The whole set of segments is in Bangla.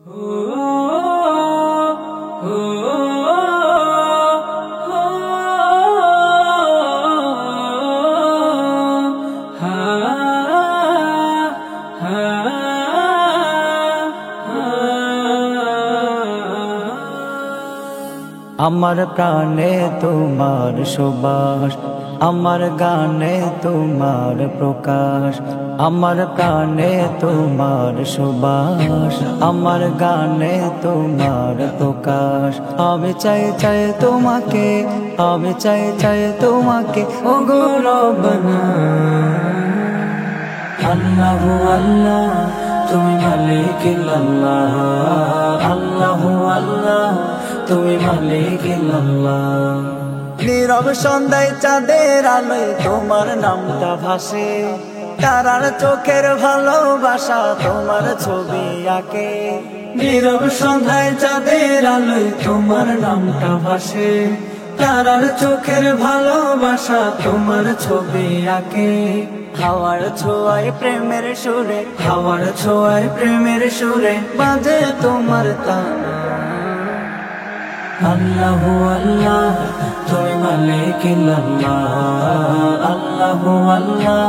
আমার প্রাণে তোমার সুবাস, আমার গানে তোমার প্রকাশ। আমার প্রাণে তোমার সুবাস, আমার গানে তোমার প্রকাশ। আমি চাই চাই তোমাকে, আমি চাই চাই তোমাকে, ও গো রব্বানা। আল্লাহু আল্লাহ তুমি মালিক আল্লাহ, আল্লাহু আল্লাহ তুমি মালিক আল্লাহ। নীরব সন্ধ্যায় চাঁদের আলোয় তোমার নামটা ভাসে, তারার চোখের ভালোবাসা তোমার ছবি আঁকে। নীরব সন্ধ্যায় চাঁদের আলোয় তোমার নামটা ভাসে, তারার চোখের ভালোবাসা তোমার ছবি আঁকে। হাওয়ার ছোঁয়ায় প্রেমের সুরে, হাওয়ার ছোঁয়ায় প্রেমের সুরে বাজে তোমার তানা। আল্লাহু আল্লাহ তুমি মালিক আল্লাহ, আল্লাহু আল্লাহ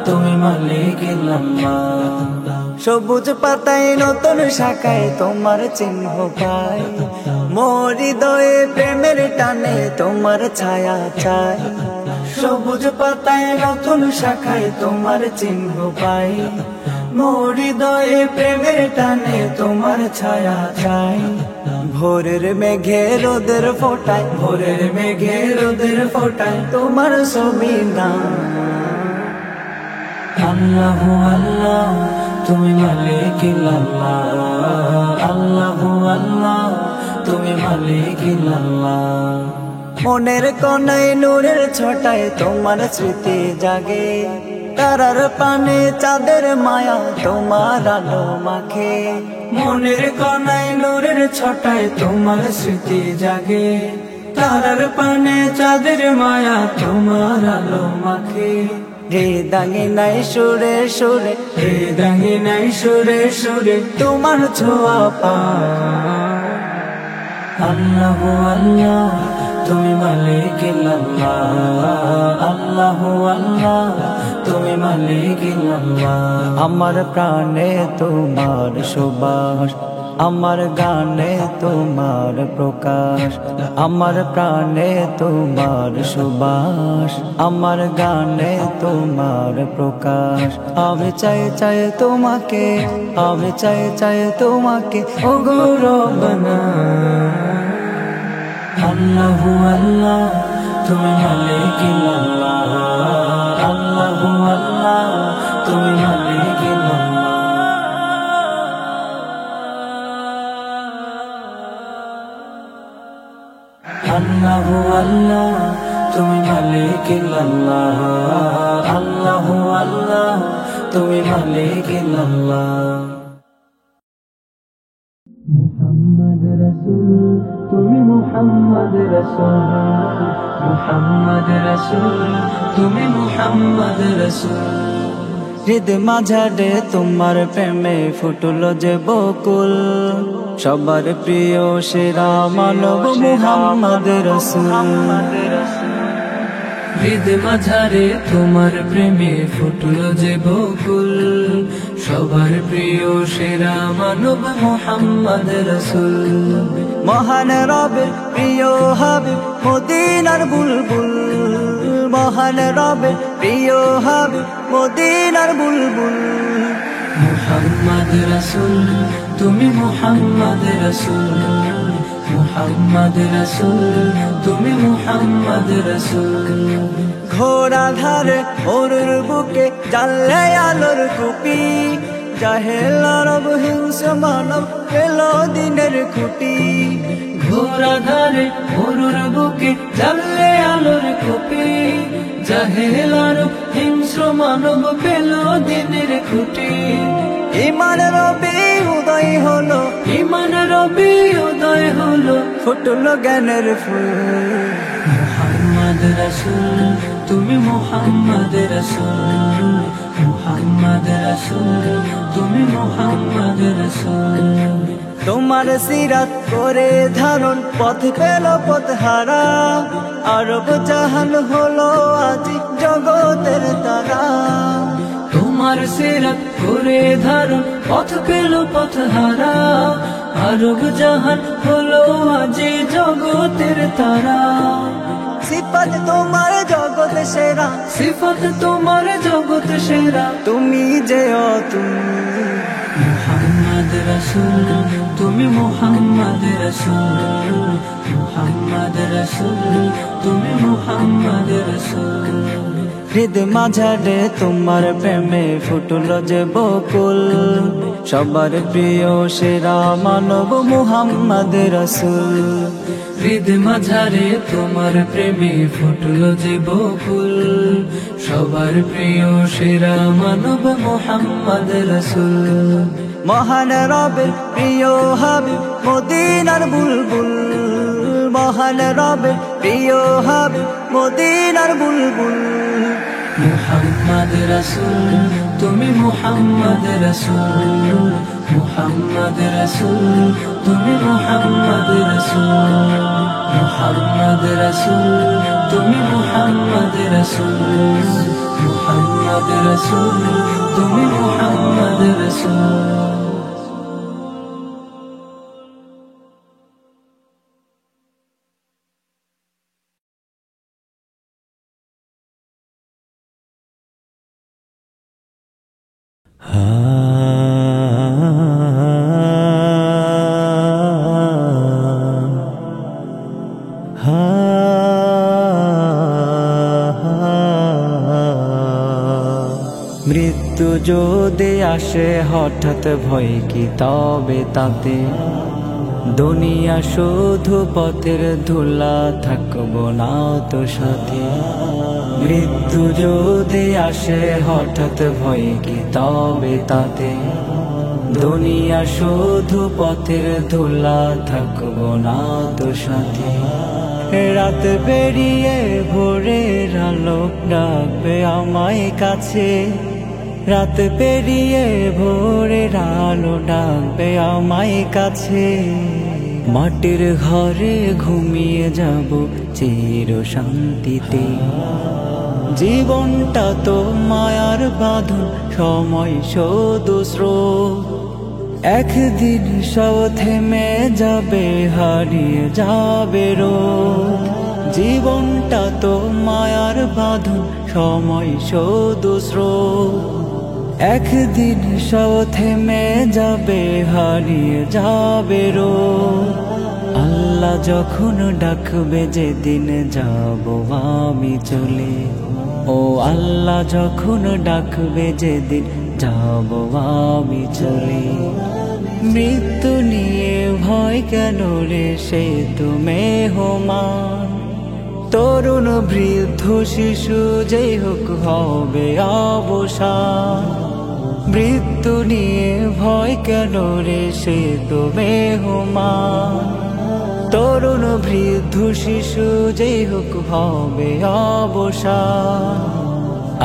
তুমি মালিক আল্লাহ। সবুজ পাতায় নতুন শাখায় তোমার চিহ্ন পাই, মোর হৃদয়ে প্রেমের টানে তোমার ছায়া চাই। সবুজ পাতায় নতুন শাখায় তোমার চিহ্ন পাই, মোর হৃদয়ে প্রেমের টানে তোমার ছায়া চাই। ভোরের মেঘে রোদের ফোটায়, ভোরের মেঘে রোদের ফোটায় তোমার ছবি না। আল্লাহু আল্লাহ তুমি মালিক আল্লাহ, আল্লাহু আল্লাহ তুমি মালিক আল্লাহ। মনের কোনায় নূরের ছটায় তোমার স্মৃতি জাগে, তারার পানে চাঁদের মায়া তোমার আলো মাখে। মনের কোনায় নূরের ছটায় তোমার স্মৃতি জাগে, তারার পানে চাঁদের মায়া তোমার আলো মাখে। হে দাঙ্গে নাই সুরে সুরে, হে দাঙ্গে নাই সুরে সুরে তোমার ছোঁয়া পায়। আল্লাহু আল্লাহ তুমি মালিক আল্লাহ, আল্লাহু আল্লাহ তুমি মালিক আল্লাহ। আমার প্রাণে তোমার সুবাস, আমার গানে তোমার প্রকাশ। আমার প্রাণে তোমার সুবাস, আমার গানে তোমার প্রকাশ। আমি চাই চাই তোমাকে, আমি চাই চাই তোমাকে, ও গো রব্বানা। আল্লাহু আল্লাহ তুমি মালিক আল্লাহ, আল্লাহু আল্লাহ তুমি মালিক আল্লাহ। আল্লাহু আল্লাহ তুমি মালিক আল্লাহ, আল্লাহু আল্লাহ তুমি মালিক আল্লাহ। মুহাম্মদ রাসূল তুমি মুহাম্মদ রাসূল, মুহাম্মদ রাসূল তুমি মুহাম্মদ রাসূল। হৃদ মাঝারে তোমার প্রেমে ফুটলো যে বকুল, সবার প্রিয় সেরা মানব মুহাম্মদ রাসূল। হৃদ মাঝারে তোমার প্রেমে ফুটলো যে বকুল, সবার প্রিয় সেরা মানব মুহাম্মদ রাসূল। মহান রবের প্রিয় হাবিব মদিনার বুলবুল, মহান রবের প্রিয় হাবিব মদিনার বুলবুল। মুহাম্মদ রাসূল তুমি মুহাম্মদ রাসূল, মুহাম্মদ রাসূল তুমি মুহাম্মদ রাসূল। ঘোড়া ধারে মরুর বুকে জ্বালে আলোর কুপি, জাহেল আরব হিংস্র মানব পেল দিনের খুঁটি। ঘোড়া ধারে মরুর বুকে জ্বালে আলোর কুপি, জাহেল আরব হিংস্র মানব পেল দিনের খুঁটি। ইমান রবি উদয় হলো, ইমান রবি উদয় হলো, ফুটলো জ্ঞানের ফুল। মুহাম্মদ রাসূল তুমি মুহাম্মদ রাসূল, মুহাম্মদ রাসূল তুমি মুহাম্মদ রাসূল। তোমার সিরাত করে ধারণ পথ পেল পথহারা, আরব জাহান হলো আজ জগতের তারা। তোমার সিরাত করে ধারণ পথ পেল পথহারা, আরব জাহান হলো আজ জগতের তারা। সিফাত তোমার জগৎ সেরা, সিফাত তোমার জগৎ সেরা, তুমি যে অতুল্য। মুহাম্মদ রাসূল তুমি, মুহাম্মদ রাসূল, মুহাম্মদ রাসূল তুমি, মুহাম্মদ রাসূল। হৃদ মাঝারে তোমার প্রেমে ফুটলো যে বকুল, সবার প্রিয় সেরা মানব মুহাম্মদ রাসূল। হৃদ মাঝারে তোমার প্রেমে ফুটলো যে বকুল, সবার প্রিয় সেরা মানব মুহাম্মদ রাসূল। মহান রবের প্রিয় হাবিব মদিনার বুলবুল, মহান রবের প্রিয় হাবিব মদিনার বুলবুল। মুহাম্মদ রাসূল তুমি, মুহাম্মদ রাসূল, মুহাম্মদ রাসূল তুমি, মুহাম্মদ রাসূল। মুহাম্মদ রাসূল তুমি, মুহাম্মদ রাসূল, মুহাম্মদ রাসূল তুমি, মুহাম্মদ রাসূল। মৃত্যু যদি আসে হঠাৎ ভয় কি তবে তাতে, দুনিয়া শুধু পথের ধুলা থাকবো না তো সাথে। মৃত্যু যদি আসে হঠাৎ ভয় কি তবে তাতে, দুনিয়া শুধু পথের ধুলা থাকবো না তো সাথে। রাত বেরিয়ে ভোরের আলো ডাকবে আমায় কাছে, রাত পেরিয়ে ভোরের আলো ডাকবে আমায় কাছে। মাটির ঘরে ঘুমিয়ে যাব চির শান্তিতে, জীবনটা তো মায়ার বাঁধন সময় শুধু স্রোত। একদিন সব থেমে যাবে হারিয়ে যাবে রোদ, জীবনটা তো মায়ার বাঁধন সময় শুধু স্রোত। একদিন সব থেমে যাবে হারিয়ে যাবে রোদ। আল্লাহ যখন ডাকবে যেদিন যাব আমি চলে, ও আল্লাহ যখন ডাকবে যেদিন যাব আমি চলে। মৃত্যু নিয়ে ভয় কেন রে সে তো মেহমান, তরুণ বৃদ্ধ শিশু যেই হোক হবে অবসান। মৃত্যু নিয়ে ভয় কেন রে সে তো মেহমান, তরুণ বৃদ্ধ শিশু যেই হোক হবে অবসান।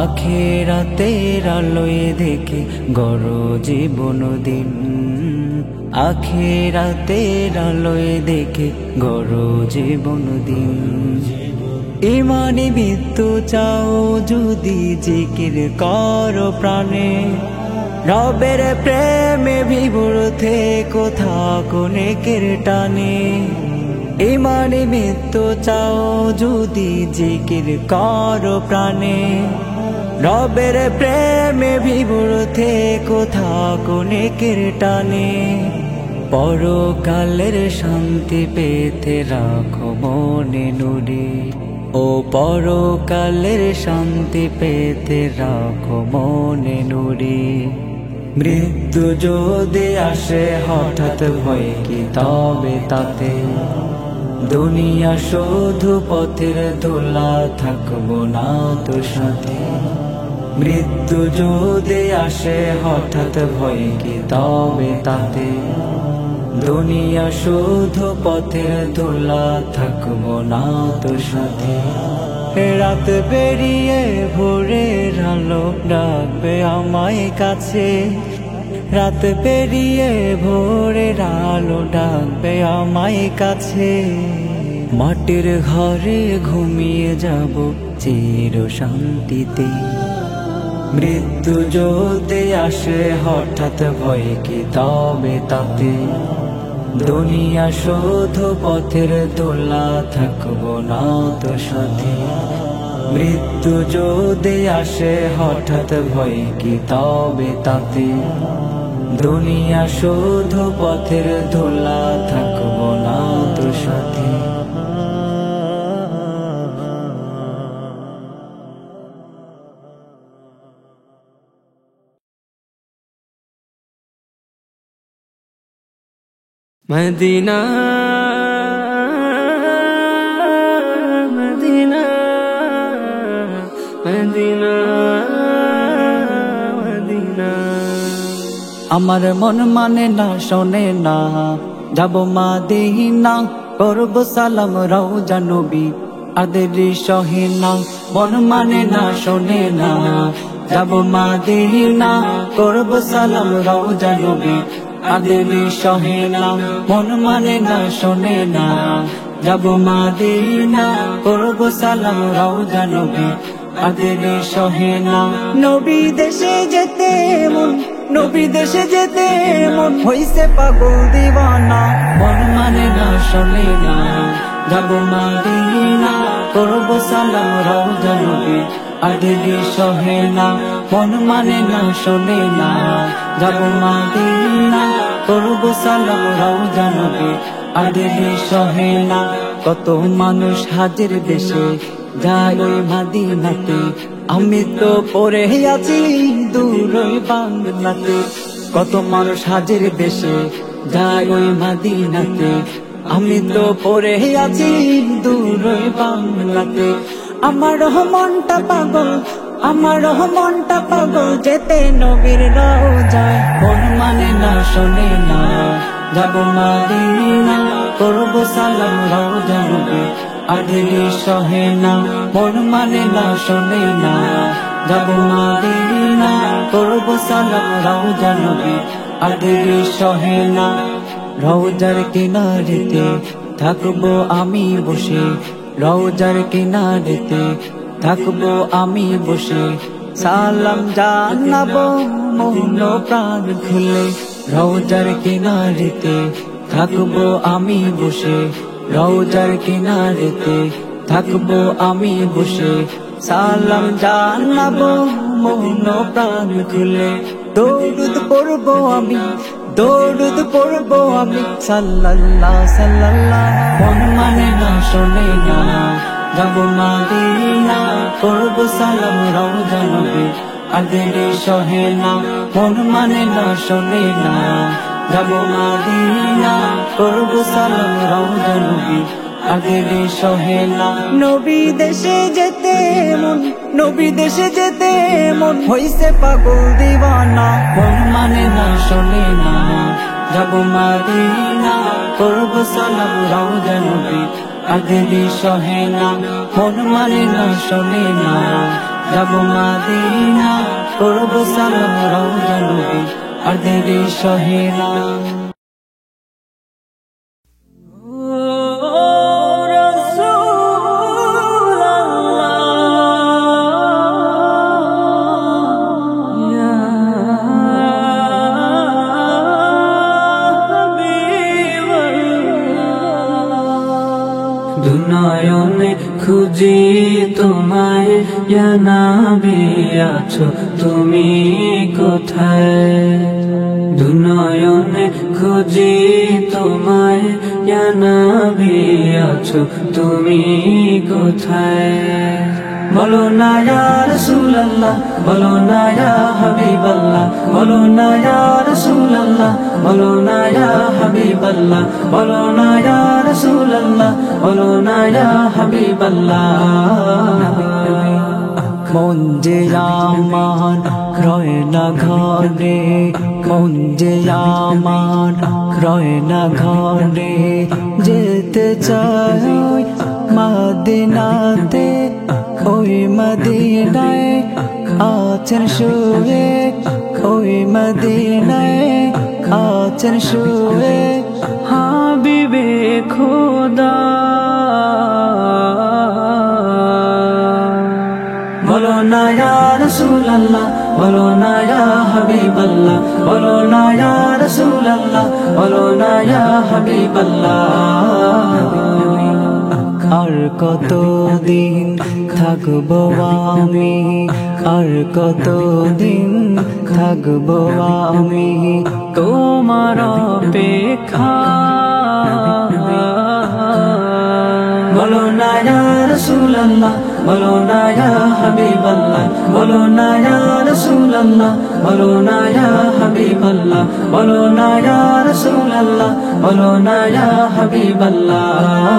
আখিরাতের আলোয় দেখে গড় জীবন দিন, আখিরাতের আলোয় দেখে গড় জীবন দিন। ইমানি মৃত্যু চাও যদি জিকির করো প্রাণে, রবের প্রেমে বিভোর থেকো থাকো নেকের টানে। ইমানি মৃত্যু চাও যদি জিকির করো প্রাণে, রবের প্রেমে বিভোর থেকো থাকো নেকের টানে। পরকালের শান্তি পেতে রাখো মনে নুরে, ও পরকালের শান্তি পেতে রাখো মনে নুরে। মৃত্যু যদি আসে হঠাৎ ভয় কি তবে তাতে, দুনিয়া শুধু পথের ধুলা থাকবো না তো সাথে। মৃত্যু যদি আসে হঠাৎ ভয় কি তবে তাতে, দুনিয়া শুধু পথের ধুলা থাকবো না তো সাথে। রাত বেরিয়ে ভোরের আলো ডাকবে আমায় কাছে, রাত পেরিয়ে ভোরের আলো ডাকবে আমায় কাছে। মাটির ঘরে ঘুমিয়ে যাব চির শান্তিতে। মৃত্যু যদি আসে হঠাৎ ভয় কি তবে তাতে? দুনিয়া শুধু পথের দোলা, থাকবো না তো সাথে। মৃত্যু যদি আসে হঠাৎ ভয় কি তবে তাতে? দুনিয়া শুধু পথের দোলা, থাকবো না তো সাথে। Medina Medina Medina Medina. আমার মন মানে না শোনে না, যাব মদিনা করব সালাম রওজা নবী আদের সহে না। মন মানে না শোনে না, যাব মদিনা করব সালাম রওজা নবী আদের সহে না। মন মানে না শোনে না, যাব মদিনা করব সালাম রওজা নবী আদের সহে না। নবী দেশে যেতে মন, নবী দেশে যেতে মন হইছে পাগল দিওয়ানা। মন মানে না শোনে না, যাব মদিনা করব সালাম রওজা নবী আদের সহে না। মন মানে না শোনে না, যাব মদিনা করব সালাম রওজা নবী আদের সহে না। কত মানুষ হাজির দেশে যায় ওই মদিনাতে, আমি তো পড়ে আছি দূর ওই বাংলাতে। কত মানুষ হাজির দেশে যায় ওই মদিনাতে, আমি তো পড়ে আছি দূর ওই বাংলাতে। আমার মনটা পাগল, আমার মনটা পাগল যেতে নবীর রওজায়। মন মানে না শোনে না, যাব মদিনা করব সালাম রওজা নবী আদের সহে না। মন মানে না শোনে না, যাব মদিনা করব সালাম রওজা নবী আদের সহে না। রওজার কিনারেতে থাকবো আমি বসে, রওজার কিনারেতে থাকবো আমি বসে। সালাম জানাবো মন প্রাণ খুলে, রওজার কিনারেতে থাকবো আমি বসে, রওজার কিনারেতে থাকবো আমি বসে। সালাম জানাবো মন প্রাণ খুলে। দরুদ পড়বো আমি, দরুদ পড়বো আমি সাল্লাল্লাহ সাল্লাল্লাহ। মন মানে না শোনে না, যাব মদিনা করব সালাম রওজা নবী আদের সহে না। মন মানে না শোনে না, যাব মদিনা করব সালাম রওজা নবী আদের সহে না। নবী দেশে যেতে মন, নবী দেশে যেতে মন হইছে পাগল দিওয়ানা। মন মানে না শোনে না, যাব মদিনা করব সালাম রওজা নবী আদের সহে না। মন মানে না শোনে না, যাব মদিনা করব সালাম রওজা নবী আদের সহে না। দুনয়নে খুঁজি তোমায়, ইয়া নবী আছো তুমি কোথায়? দুনয়নে খুঁজি তোমায়, ইয়া নবী আছো তুমি কোথায়? বলো না ইয়া রাসূলুল্লাহ, বলো না ইয়া হাবিবাল্লাহ, বলো না ইয়া রাসূলুল্লাহ, বলো না ইয়া হাবিবাল্লাহ, বলো না ইয়া রাসূলুল্লাহ, বলো না ইয়া হাবিবাল্লাহ। মন যে আমার রয় না ঘরে, মন যে আমার রয় না ঘরে। যেতে চাই মদিনাতে, ওই মদিনায় আছেন শুয়ে ওই মদিনায় আছেন শুয়ে হাবিবে খোদা বলো না ইয়া রাসূলুল্লাহ বলো না ইয়া হাবিবাল্লাহ বলো না ইয়া রাসূলুল্লাহ বলো না ইয়া হাবিবাল্লাহ আর কতদিন থাকবো আমি আর কতদিন থাকবো আমি তোমার অপেক্ষা বলো না ইয়া রাসূলুল্লাহ বলো না ইয়া হাবিবাল্লাহ বলো না ইয়া রাসূলুল্লাহ বলো না ইয়া হাবিবাল্লাহ বলো না ইয়া রাসূলুল্লাহ বলো না ইয়া হাবিবাল্লাহ